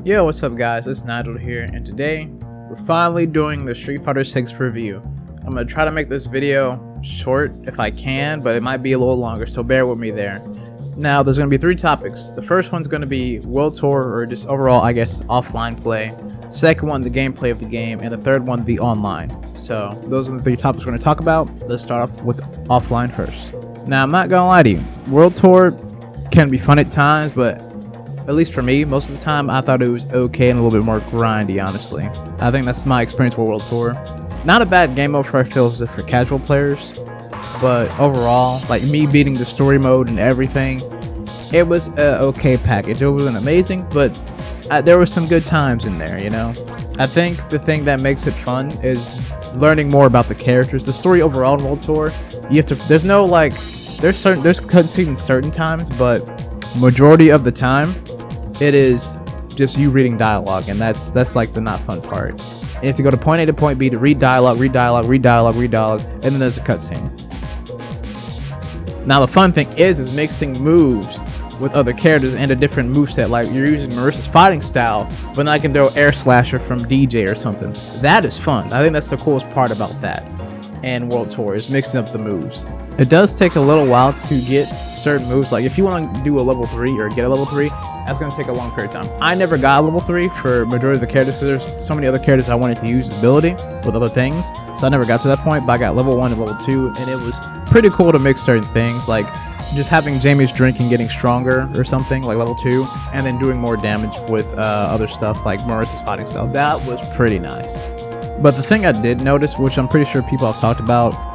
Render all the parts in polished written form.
Yo, what's up guys, it's Nigel here, and today we're finally doing the Street Fighter 6 review. I'm gonna try to make this video short if I can, but it might be a little longer, so bear with me there. Now, there's gonna be 3 topics. The first one's gonna be World Tour, or just overall, I guess, offline play. Second one, the gameplay of the game, and the third one, the online. So, those are the 3 topics we're gonna talk about. Let's start off with offline first. Now, I'm not gonna lie to you, World Tour can be fun at times, but at least for me, most of the time, I thought it was okay and a little bit more grindy, honestly. I think that's my experience with World Tour. Not a bad game mode for, I feel, for casual players, but overall, like me beating the story mode and everything, it was an okay package. It wasn't amazing, but there were some good times in there, you know? I think the thing that makes it fun is learning more about the characters. The story overall in World Tour, you have to, there's no like, there's cutscenes certain times, but majority of the time, it is just you reading dialogue, and that's like the not fun part. You have to go to point A to point B to read dialogue, and then there's a cutscene. Now the fun thing is mixing moves with other characters and a different moveset. Like you're using Marissa's fighting style, but now I can throw Air Slasher from DJ or something. That is fun. I think that's the coolest part about that. And World Tour is mixing up the moves. It does take a little while to get certain moves. Like if you want to do a level 3 or get a level 3, that's going to take a long period of time. I never got level 3 for majority of the characters because there's so many other characters I wanted to use the ability with other things. So I never got to that point, but I got level 1 and level 2, and it was pretty cool to mix certain things. Like just having Jamie's drink and getting stronger or something, like level 2, and then doing more damage with other stuff like Marissa's fighting style. That was pretty nice. But the thing I did notice, which I'm pretty sure people have talked about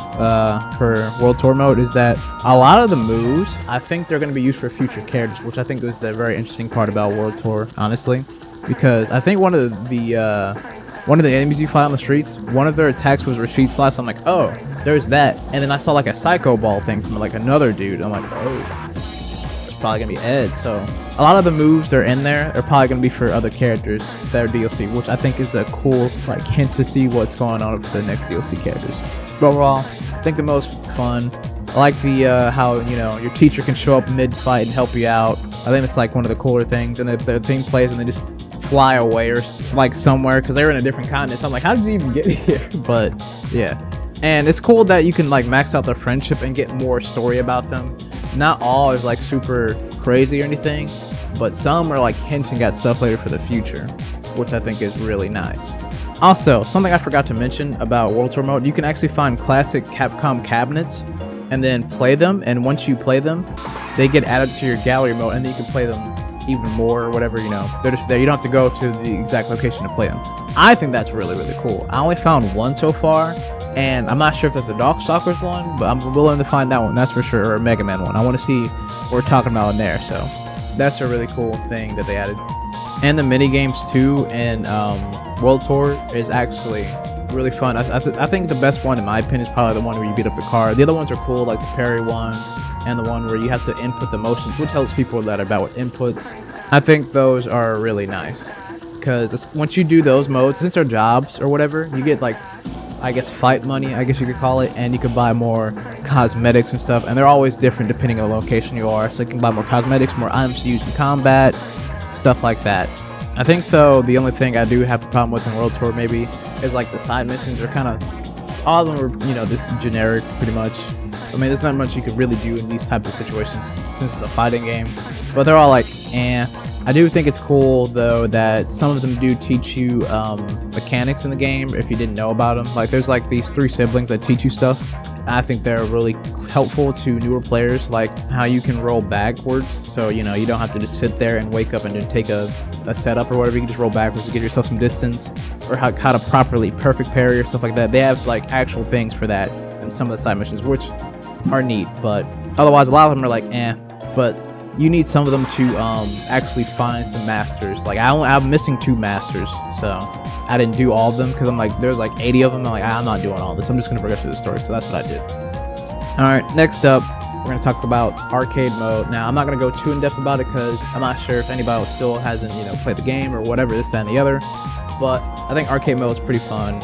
for World Tour mode, is that a lot of the moves, I think they're going to be used for future characters, which I think is the very interesting part about World Tour, honestly. Because I think one of the enemies you fight on the streets, one of their attacks was retreat slash. I'm like, oh, there's that. And then I saw like a psycho ball thing from like another dude. I'm like, oh, it's probably going to be Ed. So a lot of the moves that are in there are probably going to be for other characters that are DLC, which I think is a cool like hint to see what's going on with the next DLC characters. But overall, I think the most fun. I like the how, you know, your teacher can show up mid-fight and help you out. I think it's like one of the cooler things. And the thing plays and they just fly away or like somewhere because they're in a different continent. So I'm like, how did you even get here? But yeah. And it's cool that you can like max out their friendship and get more story about them. Not all is like super crazy or anything, but some are like hinting at stuff later for the future, which I think is really nice. Also, something I forgot to mention about World Tour mode, you can actually find classic Capcom cabinets and then play them, and once you play them, they get added to your gallery mode, and then you can play them even more or whatever, you know. They're just there. You don't have to go to the exact location to play them. I think that's really, really cool. I only found one so far, and I'm not sure if that's a Darkstalkers one, but I'm willing to find that one, that's for sure, or a Mega Man one. I want to see what we're talking about in there, so that's a really cool thing that they added. And the mini games too in World Tour is actually really fun. I think the best one in my opinion is probably the one where you beat up the car. The other ones are cool, like the parry one and the one where you have to input the motions, which helps people that are bad with inputs. I think those are really nice because once you do those modes, since they're jobs or whatever, you get like, I guess, fight money, I guess you could call it, and you can buy more cosmetics and stuff, and they're always different depending on the location you are. So you can buy more cosmetics, more items to use in combat, stuff like that. I think though the only thing I do have a problem with in World Tour maybe is like the side missions are kind of, all of them are, you know, just generic pretty much. I mean, there's not much you can really do in these types of situations since it's a fighting game, but they're all like, eh. I do think it's cool though that some of them do teach you mechanics in the game if you didn't know about them. Like there's like these 3 siblings that teach you stuff. I think they're really helpful to newer players, like how you can roll backwards, so you know you don't have to just sit there and wake up and then take a setup or whatever. You can just roll backwards to give yourself some distance, or how to properly perfect parry or stuff like that. They have like actual things for that in some of the side missions, which are neat, but otherwise a lot of them are like eh. But you need some of them to actually find some masters. Like I'm missing 2 masters, so I didn't do all of them because I'm like, there's like 80 of them. I'm like, I'm not doing all this. I'm just gonna progress through the story. So that's what I did. All right, next up, we're gonna talk about arcade mode. Now I'm not gonna go too in depth about it because I'm not sure if anybody still hasn't, you know, played the game or whatever, this, that, and the other. But I think arcade mode is pretty fun.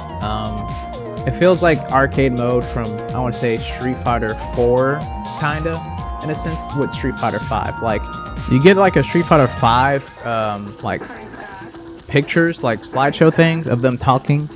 It feels like arcade mode from, I want to say, Street Fighter 4, kinda, in a sense, with Street Fighter 5. Like, you get like a Street Fighter 5, like pictures, like slideshow things of them talking,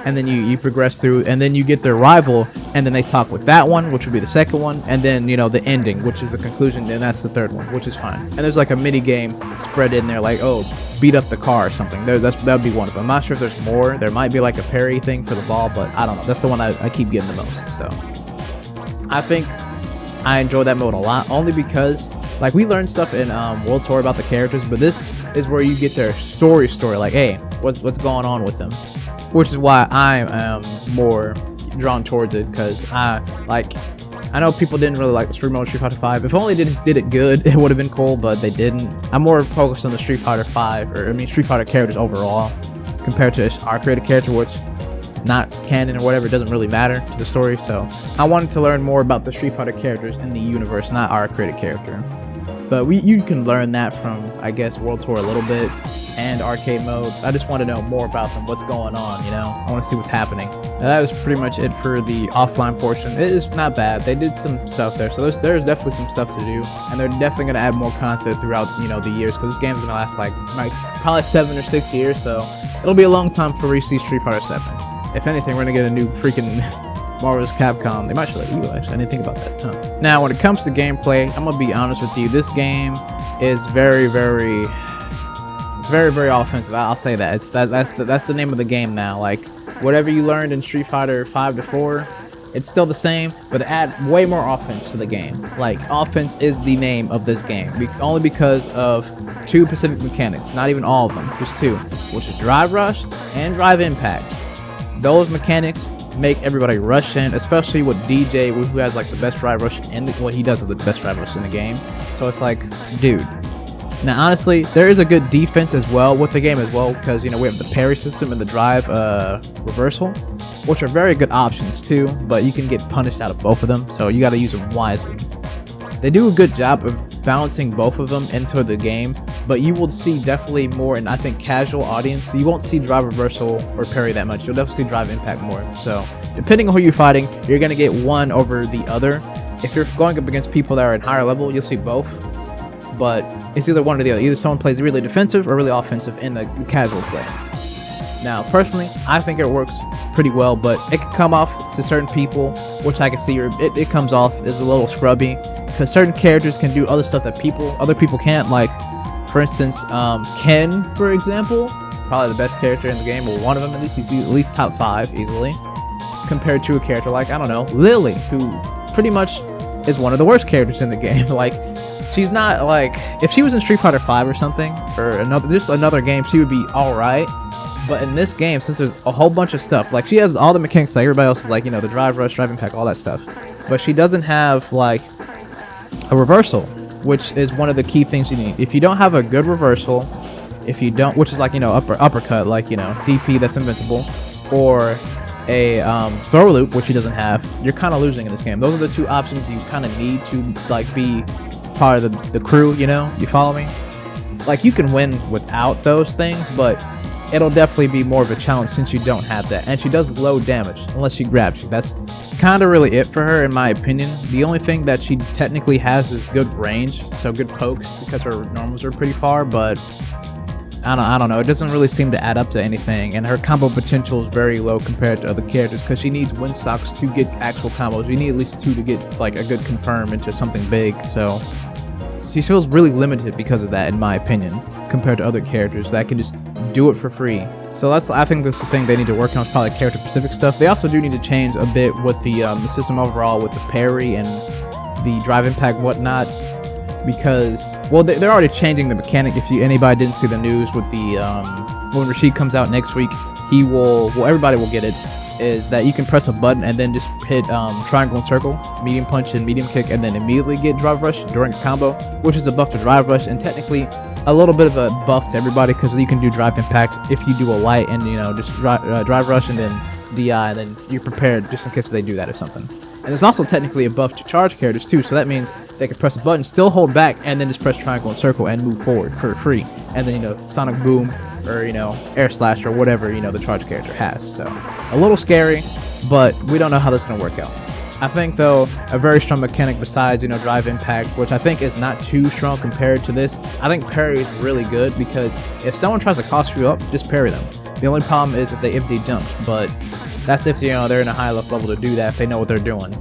and then you progress through, and then you get their rival, and then they talk with that one, which would be the second one, and then the ending, which is the conclusion, and that's the third one, which is fine. And there's like a mini game spread in there, like, oh, beat up the car or something. That'd be one of them. I'm not sure if there's more. There might be like a parry thing for the ball, but I don't know. That's the one I keep getting the most. So I think I enjoy that mode a lot, only because like we learned stuff in World Tour about the characters, but this is where you get their story, like, hey, what's going on with them, which is why I am more drawn towards it, because I know people didn't really like the Street mode Street Fighter 5. If only they just did it good, it would have been cool, but they didn't. I'm more focused on the Street Fighter 5, Street Fighter characters overall, compared to our created character, which is not canon or whatever. It doesn't really matter to the story. So I wanted to learn more about the Street Fighter characters in the universe, not our created character. But you can learn that from, I guess, World Tour a little bit and arcade mode. I just want to know more about them, what's going on, I want to see what's happening. Now, that was pretty much it for the offline portion. It is not bad. They did some stuff there, so there's definitely some stuff to do, and they're definitely going to add more content throughout, the years, because this game's going to last like probably 7 or 6 years, so it'll be a long time before we see Street Fighter 7. If anything, we're going to get a new freaking Marvel's Capcom. They might show that you actually. I didn't think about that. Huh. Now, when it comes to gameplay, I'm gonna be honest with you. This game is very, very offensive. I'll say that. That's the name of the game now. Like whatever you learned in Street Fighter 5 to 4, it's still the same, but add way more offense to the game. Like offense is the name of this game, only because of 2 specific mechanics. Not even all of them, just 2, which is Drive Rush and Drive Impact. Those mechanics make everybody rush in, especially with DJ, who has like the best drive rush he does have the best drive rush in the game. So it's like, dude. Now honestly, there is a good defense as well with the game as well, because we have the parry system and the drive reversal, which are very good options too, but you can get punished out of both of them, so you got to use them wisely. They do a good job of balancing both of them into the game, but you will see definitely more in, I think, casual audience. You won't see drive reversal or parry that much. You'll definitely see drive impact more. So depending on who you're fighting, you're going to get one over the other. If you're going up against people that are at higher level, you'll see both, but it's either one or the other. Either someone plays really defensive or really offensive in the casual play. Now, personally, I think it works pretty well, but it can come off to certain people, which I can see it comes off as a little scrubby, because certain characters can do other stuff that other people can't. Like, for instance, Ken, for example, probably the best character in the game, or one of them at least. He's at least top 5 easily, compared to a character like, I don't know, Lily, who pretty much is one of the worst characters in the game. Like, she's not like, if she was in Street Fighter 5 or something, or another game, she would be all right. But in this game, since there's a whole bunch of stuff, like she has all the mechanics like everybody else is, like, the drive rush, drive impact, all that stuff, but she doesn't have like a reversal, which is one of the key things you need. If you don't have a good reversal, which is like, uppercut, like, DP that's invincible, or a throw loop, which he doesn't have, you're kind of losing in this game. Those are the 2 options you kind of need to like be part of the crew, you follow me? Like, you can win without those things, but it'll definitely be more of a challenge since you don't have that. And she does low damage unless she grabs you. That's kind of really it for her, in my opinion. The only thing that she technically has is good range, so good pokes, because her normals are pretty far, but I don't know. It doesn't really seem to add up to anything, and her combo potential is very low compared to other characters, because she needs win stocks to get actual combos. You need at least 2 to get like a good confirm into something big, so she feels really limited because of that, in my opinion, compared to other characters that can just do it for free. So I think that's the thing they need to work on, is probably character specific stuff. They also do need to change a bit with the system overall, with the parry and the drive impact whatnot, because, well, they're already changing the mechanic. If anybody didn't see the news with the when Rashid comes out next week, everybody will get it, is that you can press a button and then just hit triangle and circle, medium punch and medium kick, and then immediately get drive rush during a combo, which is a buff to drive rush, and technically a little bit of a buff to everybody, because you can do drive impact if you do a light and just drive rush and then DI, and then you're prepared just in case they do that or something. And there's also technically a buff to charge characters too, so that means they can press a button, still hold back, and then just press triangle and circle and move forward for free, and then sonic boom or air slash or whatever the charge character has. So a little scary, but we don't know how this is gonna work out. I think though a very strong mechanic besides, you know, drive impact, which I think is not too strong compared to this. I think parry is really good because if someone tries to cost you up, just parry them. The only problem is if they jumped, but that's if, you know, they're in a high enough level to do that, if they know what they're doing.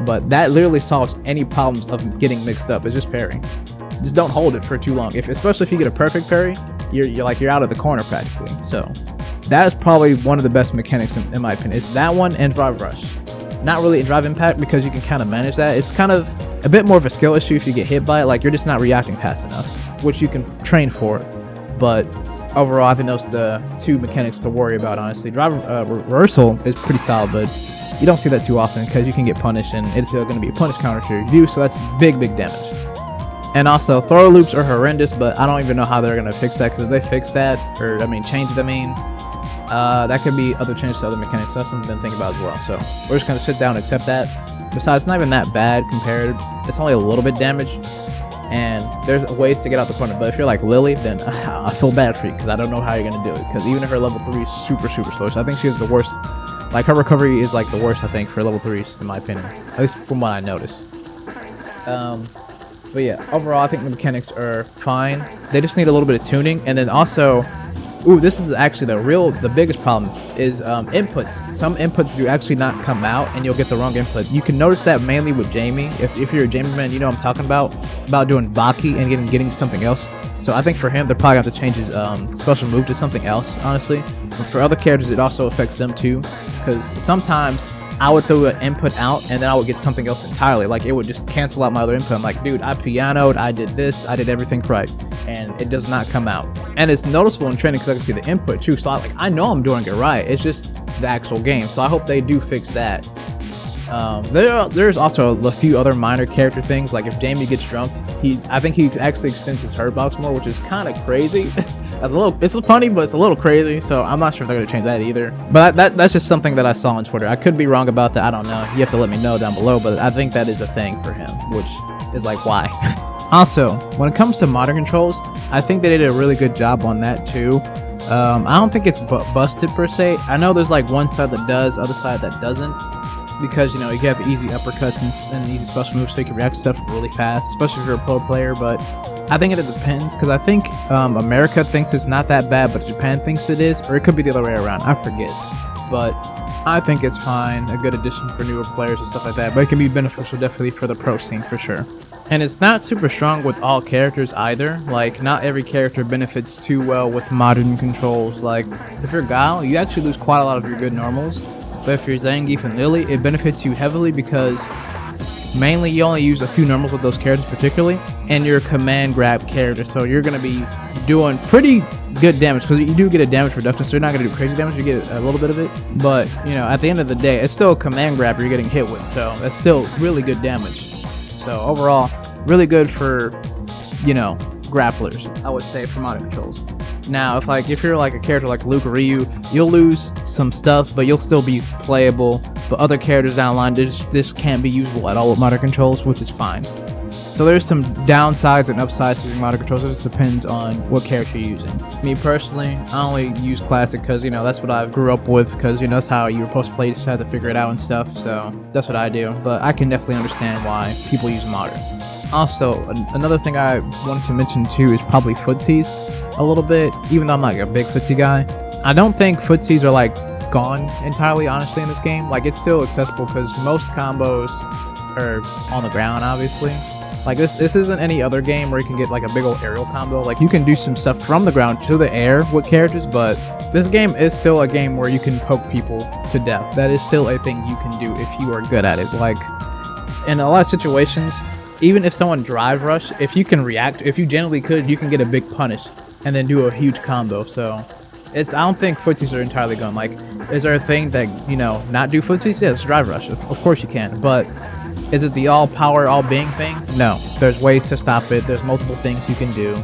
But that literally solves any problems of getting mixed up. It's just parry. Just don't hold it for too long. Especially if you get a perfect parry, you're out of the corner practically. So that is probably one of the best mechanics in my opinion. It's that one and drive rush. Not really a drive impact because you can kind of manage that. It's kind of a bit more of a skill issue if you get hit by it. Like, you're just not reacting fast enough, which you can train for. But overall, I think those are the two mechanics to worry about, honestly. Drive reversal is pretty solid, but you don't see that too often because you can get punished, and it's still going to be a punish counter to your view, so that's big damage. And also, throw loops are horrendous, but I don't even know how they're going to fix that, because if they fix that, or, change it, that could be other changes to other mechanics. So that's something to think about as well. So we're just going to sit down and accept that. Besides, it's not even that bad compared. It's only a little bit damage, and there's ways to get out the corner. But if you're like Lily, then I feel bad for you, because I don't know how you're going to do it, because even if her level 3 is super slow, so I think she has the worst. Like, her recovery is like the worst, I think, for level 3s, in my opinion. At least from what I noticed. But yeah, overall, I think the mechanics are fine. They just need a little bit of tuning. And then also, this is actually the biggest problem is inputs. Some inputs do actually not come out, and you'll get the wrong input. You can notice that mainly with Jamie. If you're a Jamie man, you know what I'm talking about doing Baki and getting something else. So I think for him, they're probably going to have to change his special move to something else, honestly. But for other characters, it also affects them too, because sometimes I would throw an input out and then I would get something else entirely. Like, it would just cancel out my other input. I'm like, dude, I pianoed, I did this, I did everything right, and it does not come out. And it's noticeable in training because I can see the input too. So I know I'm doing it right. It's just the actual game. So I hope they do fix that. There's also a few other minor character things. Like, if Jamie gets jumped, I think he actually extends his hurt box more, which is kind of crazy. It's funny, but it's a little crazy. So I'm not sure if they're gonna change that either. But that's just something that I saw on Twitter. I could be wrong about that. I don't know. You have to let me know down below. But I think that is a thing for him, which is like, why? Also, when it comes to modern controls, I think they did a really good job on that too. I don't think it's busted per se. I know there's like one side that does, other side that doesn't. Because, you have easy uppercuts and easy special moves, so you can react to stuff really fast, especially if you're a pro player. But I think it depends, because I think America thinks it's not that bad, but Japan thinks it is, or it could be the other way around. I forget. But I think it's fine, a good addition for newer players and stuff like that. But it can be beneficial definitely for the pro scene for sure. And it's not super strong with all characters either. Like, not every character benefits too well with modern controls. Like, if you're Guile, you actually lose quite a lot of your good normals. But if you're Zangief and Lily, it benefits you heavily because mainly you only use a few normals with those characters particularly, and you're a command grab character, so you're going to be doing pretty good damage, because you do get a damage reduction, so you're not going to do crazy damage, you get a little bit of it. But, at the end of the day, it's still a command grab you're getting hit with, so that's still really good damage. So overall, really good for, grapplers, I would say, for modern controls. Now, if you're like a character like Luke or Ryu, you'll lose some stuff, but you'll still be playable. But other characters down the line, this can't be usable at all with modern controls, which is fine. So there's some downsides and upsides to modern controls. It just depends on what character you're using. Me personally, I only use classic because, that's what I grew up with, because, that's how you were supposed to play. You just had to figure it out and stuff. So that's what I do. But I can definitely understand why people use modern. Also, another thing I wanted to mention too is probably footsies a little bit, even though I'm not a big footsie guy. I don't think footsies are like gone entirely, honestly, in this game. Like, it's still accessible because most combos are on the ground, obviously. Like, this isn't any other game where you can get like a big old aerial combo. Like, you can do some stuff from the ground to the air with characters, but this game is still a game where you can poke people to death. That is still a thing you can do if you are good at it. Like, in a lot of situations, even if someone drive rush, if you can react, if you generally could, you can get a big punish and then do a huge combo. So I don't think footsies are entirely gone. Like, is there a thing that, not do footsies? Yeah, it's drive rush. Of course you can. But is it the all power, all being thing? No. There's ways to stop it. There's multiple things you can do.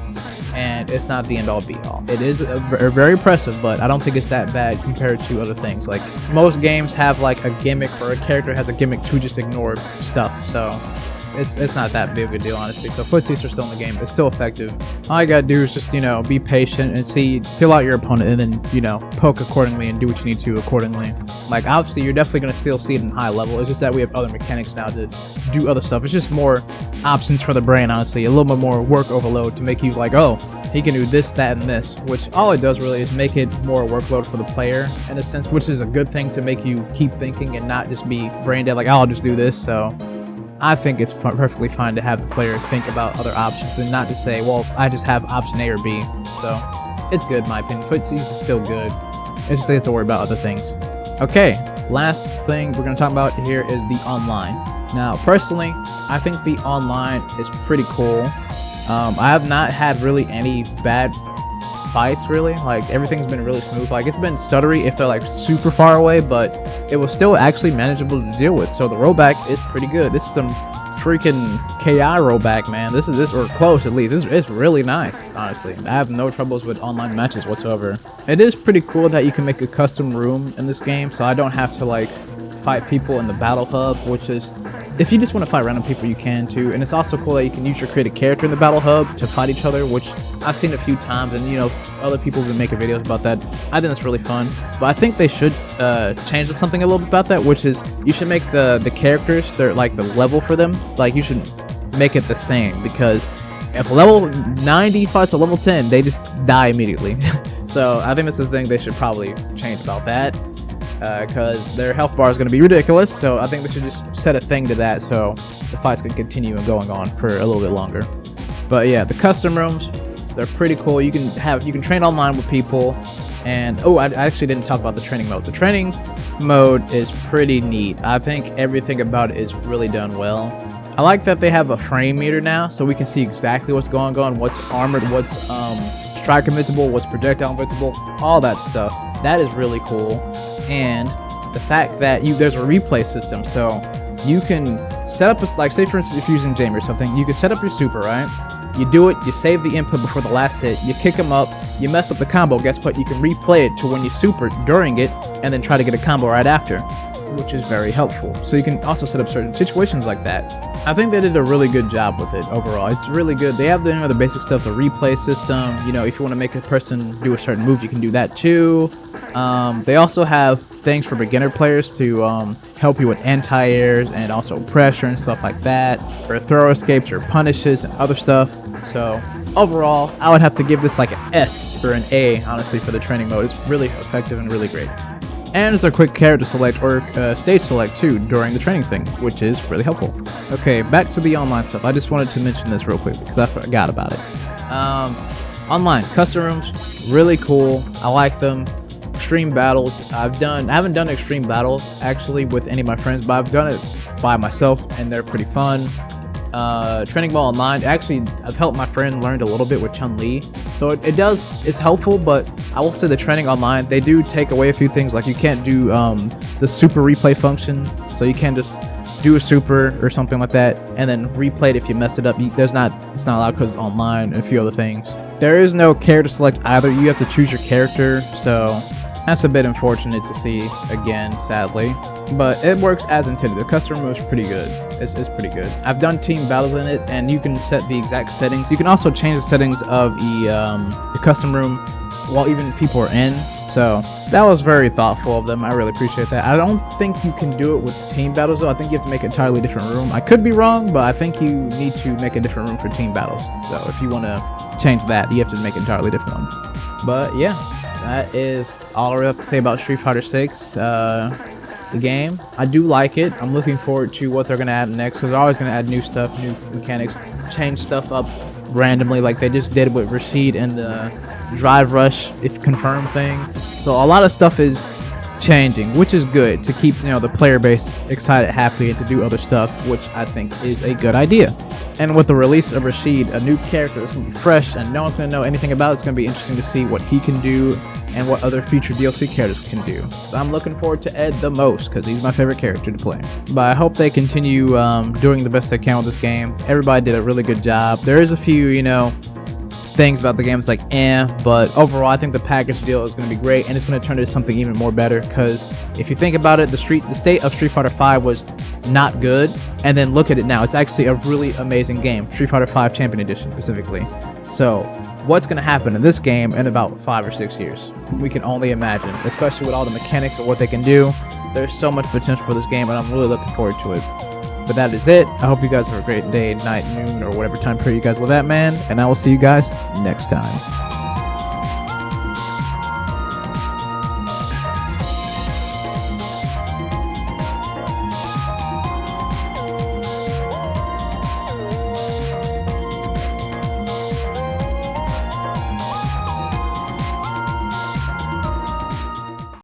And it's not the end all be all. It is very impressive, but I don't think it's that bad compared to other things. Like, most games have like a gimmick, or a character has a gimmick to just ignore stuff. So it's not that big of a deal, honestly. So footsies are still in the game. It's still effective. All you gotta do is just, you know, be patient and feel out your opponent, and then, you know, poke accordingly and do what you need to accordingly. Like, obviously, you're definitely gonna still see it in high level. It's just that we have other mechanics now to do other stuff. It's just more options for the brain, honestly. A little bit more work overload to make you like, oh, he can do this, that, and this, which all it does really is make it more workload for the player in a sense, which is a good thing to make you keep thinking and not just be brain dead like, oh, I'll just do this. So I think it's perfectly fine to have the player think about other options and not just say, well, I just have option A or B. So it's good in my opinion. Footsies is still good. It's just they have to worry about other things. Okay, last thing we're going to talk about here is the online. Now, personally, I think the online is pretty cool. I have not had really any bad fights, really. Like, everything's been really smooth. Like, it's been stuttery. It felt like super far away, but it was still actually manageable to deal with. So the rollback is pretty good. This is some freaking KI rollback, man. This or close at least. It's really nice, honestly. I have no troubles with online matches whatsoever. It is pretty cool that you can make a custom room in this game, so I don't have to like fight people in the battle hub, which is, if you just want to fight random people, you can too. And it's also cool that you can use your created character in the battle hub to fight each other, which I've seen a few times, and you know, other people have been making videos about that. I think that's really fun. But I think they should change something a little bit about that, which is you should make the characters, they're like the level for them, like you should make it the same, because if level 90 fights a level 10, they just die immediately. So I think that's the thing they should probably change about that. Because their health bar is going to be ridiculous, so I think they should just set a thing to that so the fights can continue and going on for a little bit longer. But yeah, the custom rooms, they're pretty cool. You can train online with people, and oh, I actually didn't talk about the training mode. The training mode is pretty neat. I think everything about it is really done well. I like that they have a frame meter now, so we can see exactly what's going on, what's armored, what's strike invincible, what's projectile invincible, all that stuff. That is really cool. And the fact that there's a replay system, so you can set up like, say for instance, if you're using Jamie or something, you can set up your super, right? You do it, you save the input before the last hit, you kick him up, you mess up the combo, guess what? You can replay it to when you super during it, and then try to get a combo right after, which is very helpful. So you can also set up certain situations like that. I think they did a really good job with it overall. It's really good. They have the basic stuff, the replay system. You know, if you want to make a person do a certain move, you can do that too. They also have things for beginner players to help you with anti-airs and also pressure and stuff like that, or throw escapes or punishes and other stuff. So overall, I would have to give this like an S or an A, honestly, for the training mode. It's really effective and really great. And there's a quick character select or stage select too during the training thing, which is really helpful. Okay, back to the online stuff. I just wanted to mention this real quick because I forgot about it. Online custom rooms, really cool. I like them. Extreme battles, I haven't done extreme battle actually with any of my friends, but I've done it by myself and they're pretty fun. Training ball online, actually I've helped my friend learn a little bit with Chun-Li, so it's helpful. But I will say the training online, they do take away a few things, like you can't do the super replay function, so you can't just do a super or something like that and then replay it if you messed it up. It's not allowed because it's online and a few other things. There is no character select either. You have to choose your character, so that's a bit unfortunate to see again, sadly, but it works as intended. The custom room is pretty good. It's pretty good. I've done team battles in it, and you can set the exact settings. You can also change the settings of the custom room while even people are in. So that was very thoughtful of them. I really appreciate that. I don't think you can do it with team battles though. I think you have to make an entirely different room. I could be wrong, but I think you need to make a different room for team battles. So if you want to change that, you have to make an entirely different one. But yeah, that is all I really have to say about Street Fighter 6. The game, I do like it. I'm looking forward to what they're going to add next, because they're always going to add new stuff, new mechanics, change stuff up randomly, like they just did with Rashid and the Drive Rush if confirmed thing. So a lot of stuff is changing, which is good to keep the player base excited, happy, and to do other stuff, which I think is a good idea. And with the release of Rashid, a new character that's going to be fresh and no one's going to know anything about, it's going to be interesting to see what he can do and what other future DLC characters can do. So I'm looking forward to Ed the most, because he's my favorite character to play. But I hope they continue doing the best they can with this game. Everybody did a really good job. There is a few, things about the game is like but overall I think the package deal is going to be great, and it's going to turn into something even more better. Because if you think about it, the state of Street Fighter V was not good, and then look at it now. It's actually a really amazing game. Street Fighter V Champion Edition specifically. So what's going to happen in this game in about 5 or 6 years, we can only imagine, especially with all the mechanics of what they can do. There's so much potential for this game, and I'm really looking forward to it. But that is it. I hope you guys have a great day, night, noon, or whatever time period you guys live at, man. And I will see you guys next time.